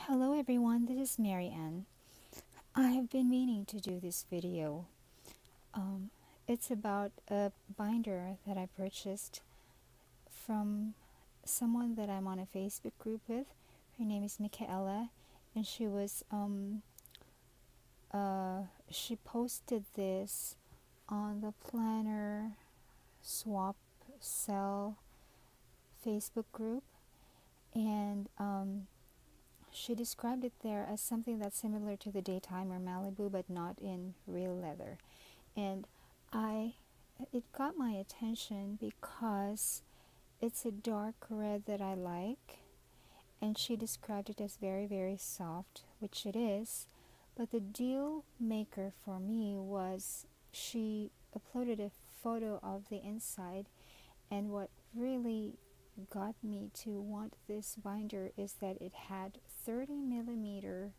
Hello everyone, this is Mary Ann. I have been meaning to do this video. Um, it's about a binder that I purchased from someone that I'm on a Facebook group with. Her name is Michaela, and she posted this on the Planner Swap Sell Facebook group, and she described it there as something that's similar to the Daytimer Malibu, but not in real leather. And I, it got my attention because it's a dark red that I like, and she described it as very, very soft, which it is. But the deal maker for me was she uploaded a photo of the inside, and what really got me to want this binder is that it had 30 millimeter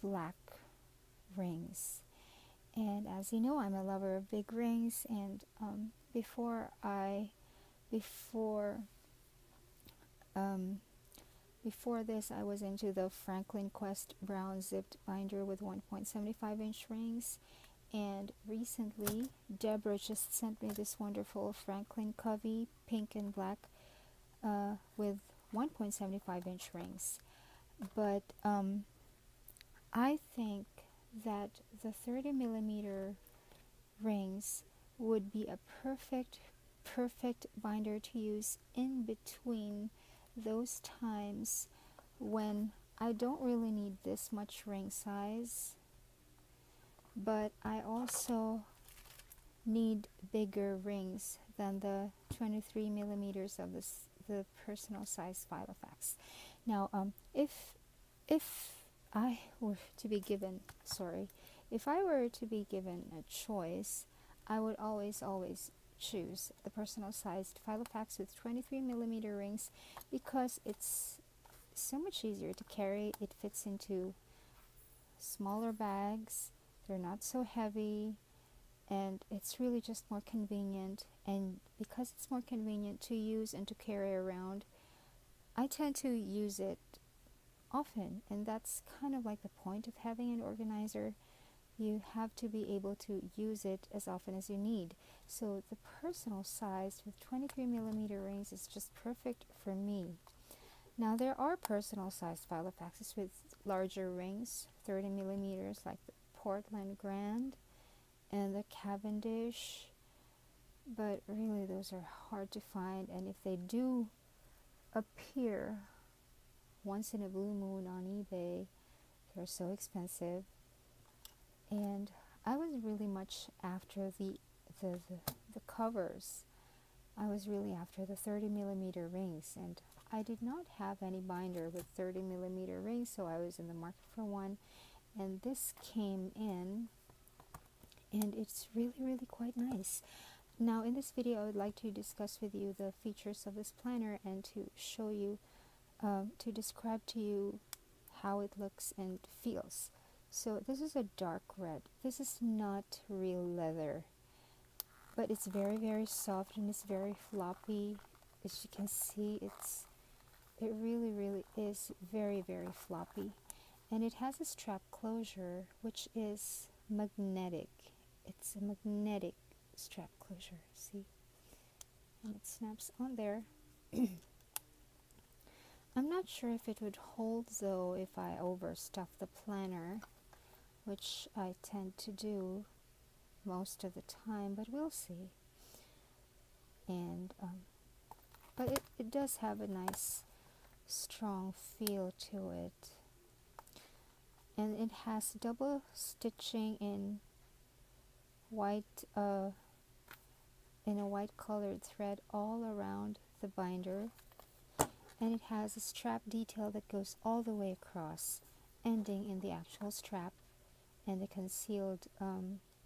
black rings. And as you know, I'm a lover of big rings, and before before um, before this, I was into the Franklin Quest brown zipped binder with 1.75-inch rings. And recently, Deborah just sent me this wonderful Franklin Covey pink and black with 1.75-inch rings. But I think that the 30 millimeter rings would be a perfect binder to use in between those times when I don't really need this much ring size, but I also need bigger rings than the 23 millimeters of the personal size Filofax. Now, if I were to be given, if I were to be given a choice, I would always choose the personal sized Filofax with 23 millimeter rings because it's so much easier to carry. It fits into smaller bags, they're not so heavy, and it's really just more convenient. And because it's more convenient to use and to carry around, I tend to use it often, and that's kind of like the point of having an organizer. You have to be able to use it as often as you need. So the personal size with 23 millimeter rings is just perfect for me. Now there are personal sized Filofaxes with larger rings, 30 millimeters, like the Portland Grand and the Cavendish, but really those are hard to find, and if they do appear once in a blue moon on eBay, they're so expensive. And I was really much after the covers. I was really after the 30 millimeter rings, and I did not have any binder with 30 millimeter rings, so I was in the market for one, and this came in, and it's really quite nice. Now in this video I would like to discuss with you the features of this planner and to show you, to describe to you how it looks and feels. So this is a dark red. This is not real leather, but it's very soft and it's very floppy. As you can see, it really is very floppy, and it has a strap closure which is magnetic. It's a magnetic strap closure, see, and it snaps on there. I'm not sure if it would hold though if I overstuff the planner, which I tend to do most of the time, but we'll see. And but it does have a nice strong feel to it, and it has double stitching in white in a white colored thread all around the binder, and it has a strap detail that goes all the way across, ending in the actual strap and the concealed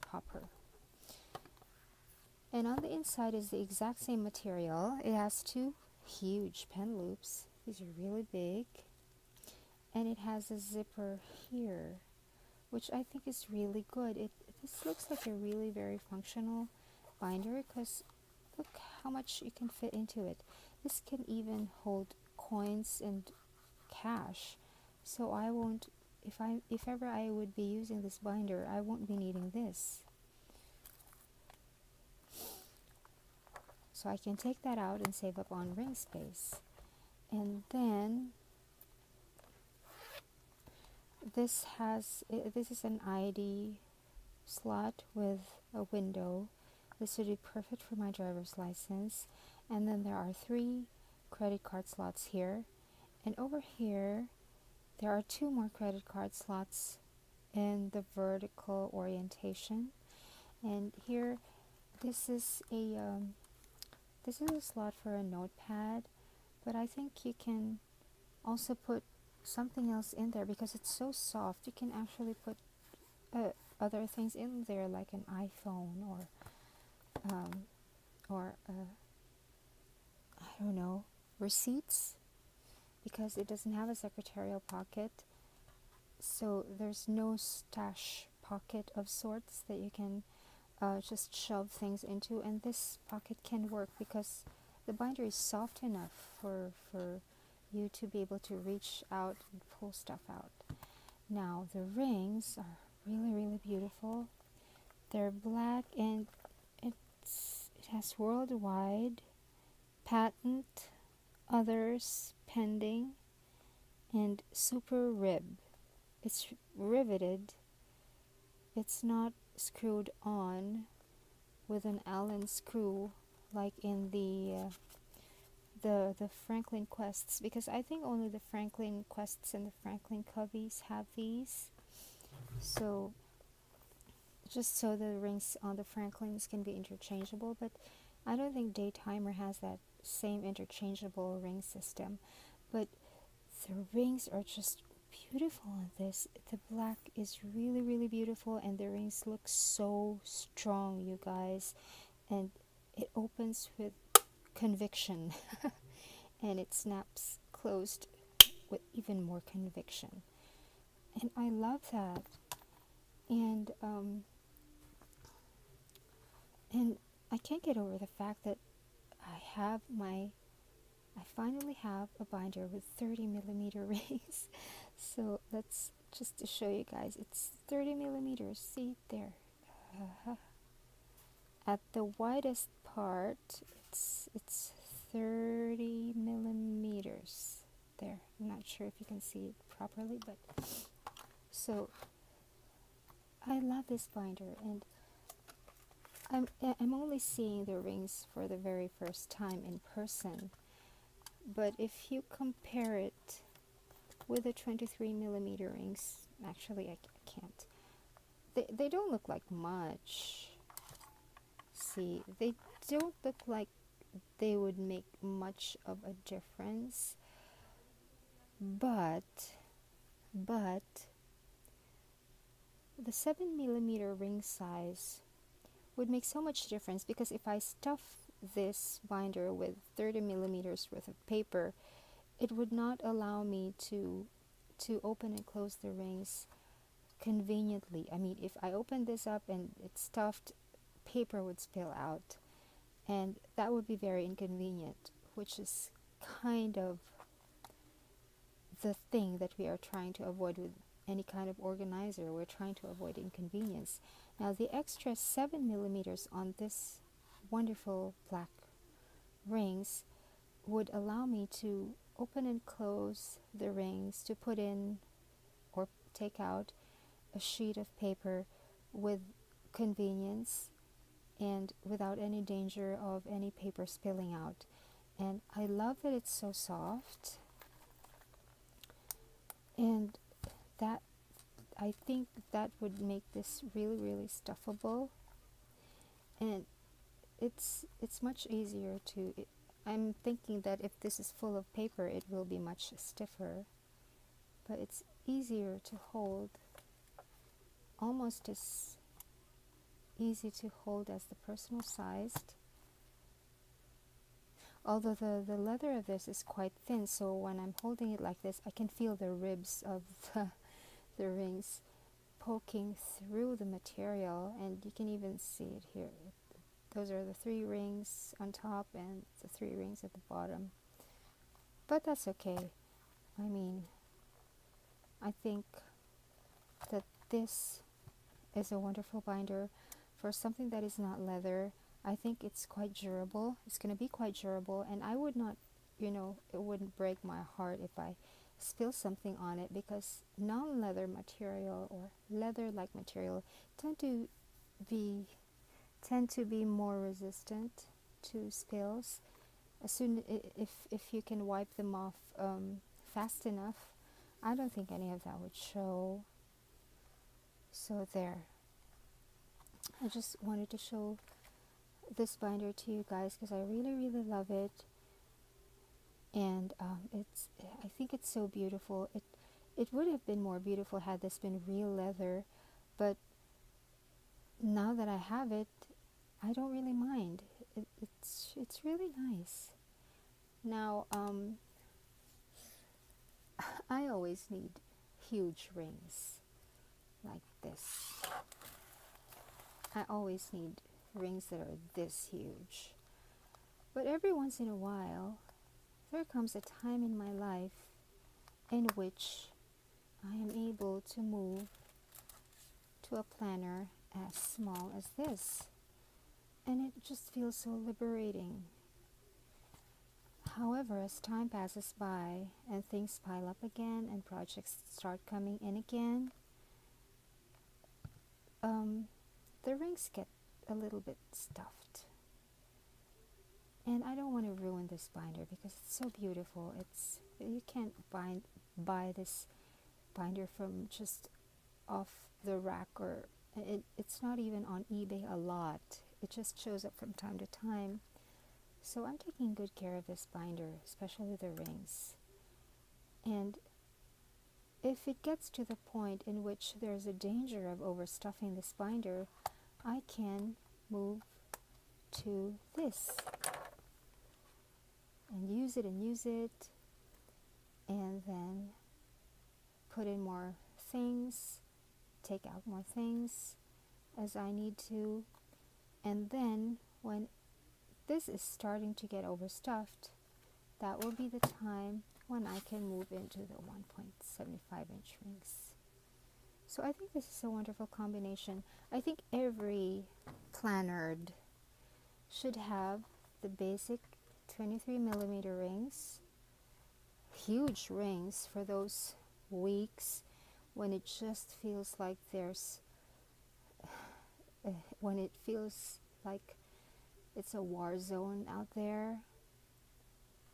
popper. And on the inside is the exact same material. It has two huge pen loops. These are really big. And it has a zipper here, which I think is really good. This looks like a really very functional binder because look how much you can fit into it. This can even hold coins and cash. So I won't, if ever I would be using this binder, I won't be needing this. So I can take that out and save up on ring space. And then this is an ID slot with a window. This would be perfect for my driver's license. And then there are 3 credit card slots here. And over here, there are 2 more credit card slots in the vertical orientation. And here, this is a slot for a notepad, but I think you can also put something else in there because it's so soft. You can actually put other things in there, like an iPhone or I don't know, receipts, because it doesn't have a secretarial pocket. So there's no stash pocket of sorts that you can just shove things into, and this pocket can work because the binder is soft enough for you to be able to reach out and pull stuff out. Now the rings are really beautiful. They're black and it has worldwide, patent, others pending, and super rib. It's riveted. It's not screwed on with an Allen screw like in the Franklin Quests, because I think only the Franklin Quests and the Franklin Coveys have these. So just so the rings on the Franklins can be interchangeable, but I don't think Daytimer has that same interchangeable ring system. But the rings are just beautiful on this. The black is really beautiful, and the rings look so strong, you guys, and it opens with conviction and it snaps closed with even more conviction, and I love that. And I can't get over the fact that I finally have a binder with 30mm rings. So let's just to show you guys, it's 30mm. See there, at the widest part, it's 30mm. There, I'm not sure if you can see it properly, but so I love this binder, and I'm only seeing the rings for the very first time in person. But if you compare it with the 23mm rings, actually I can't. They don't look like much. See, they don't look like they would make much of a difference. But the 7mm ring size would make so much difference, because if I stuff this binder with 30mm worth of paper, it would not allow me to open and close the rings conveniently. I mean, if I open this up and it's stuffed, paper would spill out, and that would be very inconvenient, which is kind of the thing that we are trying to avoid with any kind of organizer. We're trying to avoid inconvenience. Now the extra 7mm on this wonderful black rings would allow me to open and close the rings, to put in or take out a sheet of paper with convenience and without any danger of any paper spilling out. And I love that it's so soft, and that I think that would make this really stuffable, and it's much easier to I'm thinking that if this is full of paper, it will be much stiffer, but it's easier to hold, almost as easy to hold as the personal sized. Although the leather of this is quite thin, so when I'm holding it like this, I can feel the ribs of the rings poking through the material, and you can even see it here. Those are the 3 rings on top and the 3 rings at the bottom. But that's okay. I mean, I think that this is a wonderful binder for something that is not leather. I think it's quite durable. It's going to be quite durable, and I would not, it wouldn't break my heart if I spill something on it, because non-leather material or leather-like material tend to be more resistant to spills. As soon if you can wipe them off fast enough, I don't think any of that would show. So there. I just wanted to show this binder to you guys because I really, really love it, and I think it's so beautiful. It would have been more beautiful had this been real leather, but now that I have it, I don't really mind. It's really nice. Now, I always need huge rings like this. I always need rings that are this huge. But every once in a while, there comes a time in my life in which I am able to move to a planner as small as this. And it just feels so liberating. However, as time passes by and things pile up again and projects start coming in again, the rings get a little bit stuffed. And I don't want to ruin this binder because it's so beautiful. You can't buy this binder from just off the rack, or it's not even on eBay a lot. It just shows up from time to time. So I'm taking good care of this binder, especially the rings. And if it gets to the point in which there's a danger of overstuffing this binder, I can move to this and use it, and then put in more things, take out more things as I need to, and then when this is starting to get overstuffed, that will be the time when I can move into the 1.75-inch rings. So I think this is a wonderful combination. I think every plannerd should have the basic 23mm rings, huge rings for those weeks when it just feels like when it feels like it's a war zone out there.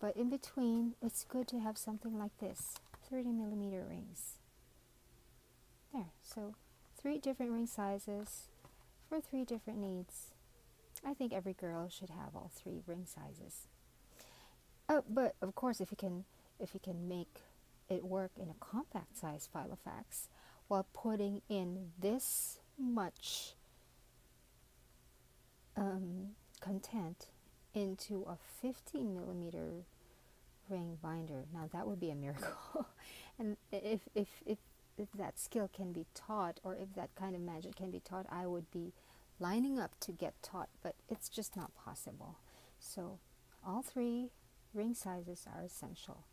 But in between, it's good to have something like this, 30mm rings. There, so 3 different ring sizes for 3 different needs. I think every girl should have all 3 ring sizes. But of course, if you can make it work in a compact size Filofax while putting in this much content into a 15mm ring binder, now that would be a miracle. And if that skill can be taught, or if that kind of magic can be taught, I would be lining up to get taught, but it's just not possible. So all 3 ring sizes are essential.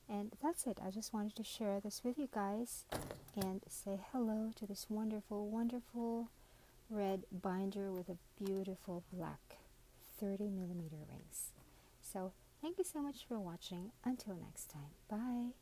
And that's it. I just wanted to share this with you guys and say hello to this wonderful, wonderful red binder with a beautiful black 30mm rings. So thank you so much for watching. Until next time. Bye.